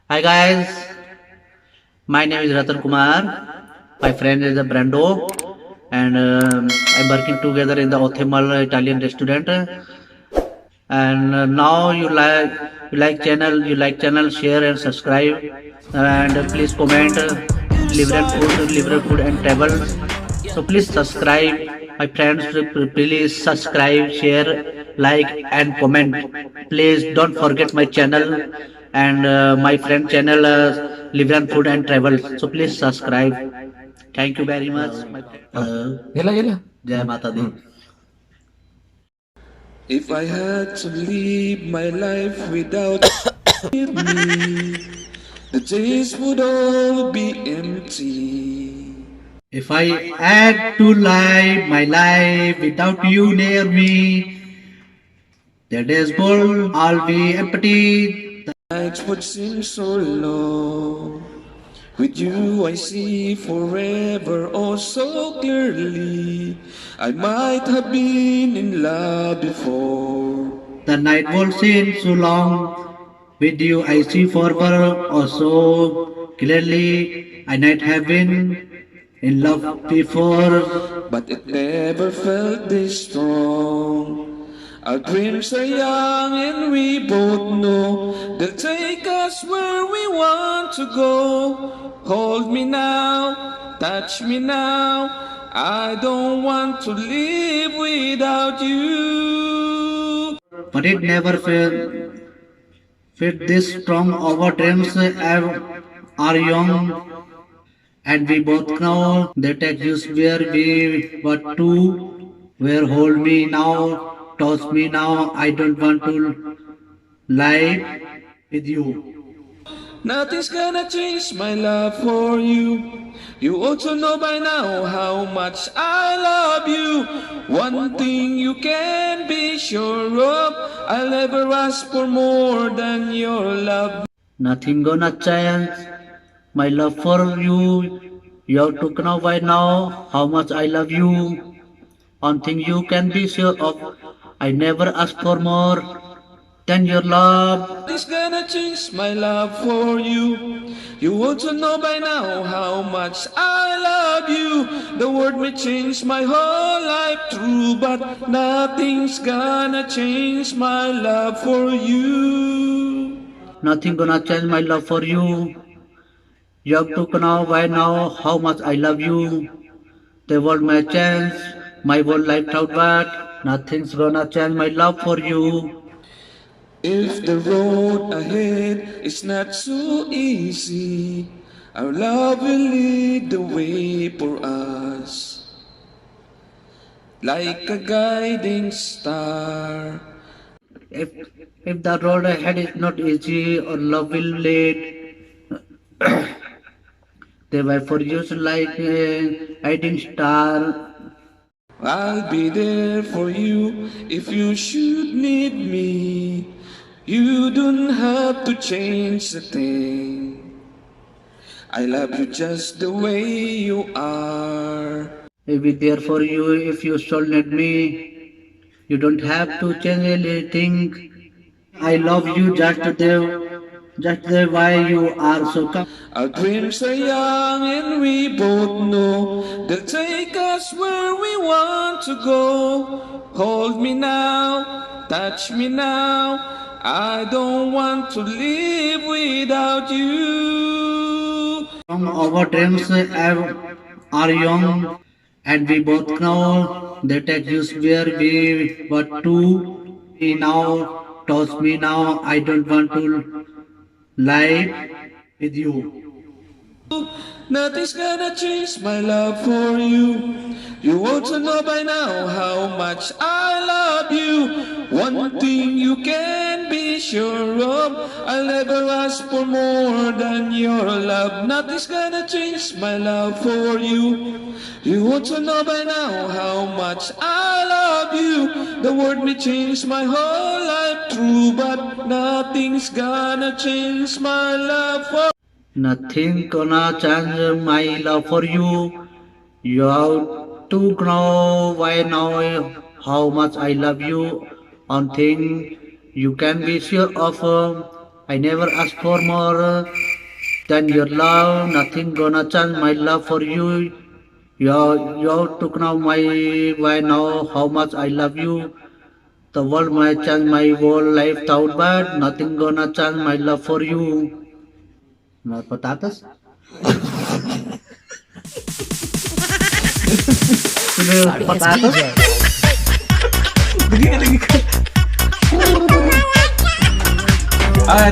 Hi guys, my name is Ratan Kumar. My friend is Brando, and I'm working together in the Othimal Italian restaurant. And now you like channel, share and subscribe, and please comment Libran Food and Travels. So please subscribe, my friends. Please subscribe, share, like and comment. Please don't forget my channel and my friend channel Libran Food and Travel. So please subscribe. Thank you very much. Hello. Yala, yala. Jai Mata Di. If I had to live my life without me, the days would all be empty. If I had to live my life without you near me, the days will all be empty. Nights would seem so long. With you I see forever oh so clearly. I might have been in love before. The night will seem so long. With you I see forever oh so clearly. I might have been in love before. But it never felt this strong. Our dreams are young and we both know they'll take us where we want to go. Hold me now, touch me now. I don't want to live without you. But it never felt this strong. Our dreams are young. And we both know that exists where we were two, where hold me now, toss me now, I don't want to lie with you. Nothing's gonna change my love for you. You also know by now how much I love you. One thing you can be sure of, I'll never ask for more than your love. Nothing gonna change my love for you. You have to know by now how much I love you. One thing you can be sure of, I never ask for more than your love. Nothing's gonna change my love for you. You also know by now how much I love you. The word may change my whole life through, but nothing's gonna change my love for you. Nothing gonna change my love for you. You have to know by now how much I love you. The world may change, my whole life out back. Nothing's gonna change my love for you. If the road ahead is not so easy, our love will lead the way for us. Like a guiding star. If if the road ahead is not easy or love will lead, they were for you like a hiding star. I'll be there for you if you should need me. You don't have to change a thing. I love you just the way you are. I'll be there for you if you should need me. You don't have to change anything. I love you just the way you are. So come. Our dreams are young and we both know they'll take us where we want to go. Hold me now, touch me now. I don't want to live without you. Our dreams are young, and we both know that exists where we were two. Me now, toss me now. I don't want to lie with you. Nothing's gonna change my love for you. You also know by now how much I love you. One thing you can be sure of, I'll never ask for more than your love. Nothing's gonna change my love for you. You also know by now how much I love you. The word may change my whole life through, but nothing's gonna change my love for Nothing gonna change my love for you. You have to know by now how much I love you. One thing you can be sure of. I never ask for more than your love. Nothing gonna change my love for you. You took now my why now how much I love you. The world might change my whole life without but nothing gonna change my love for you. More patatas? Patatas? Ah,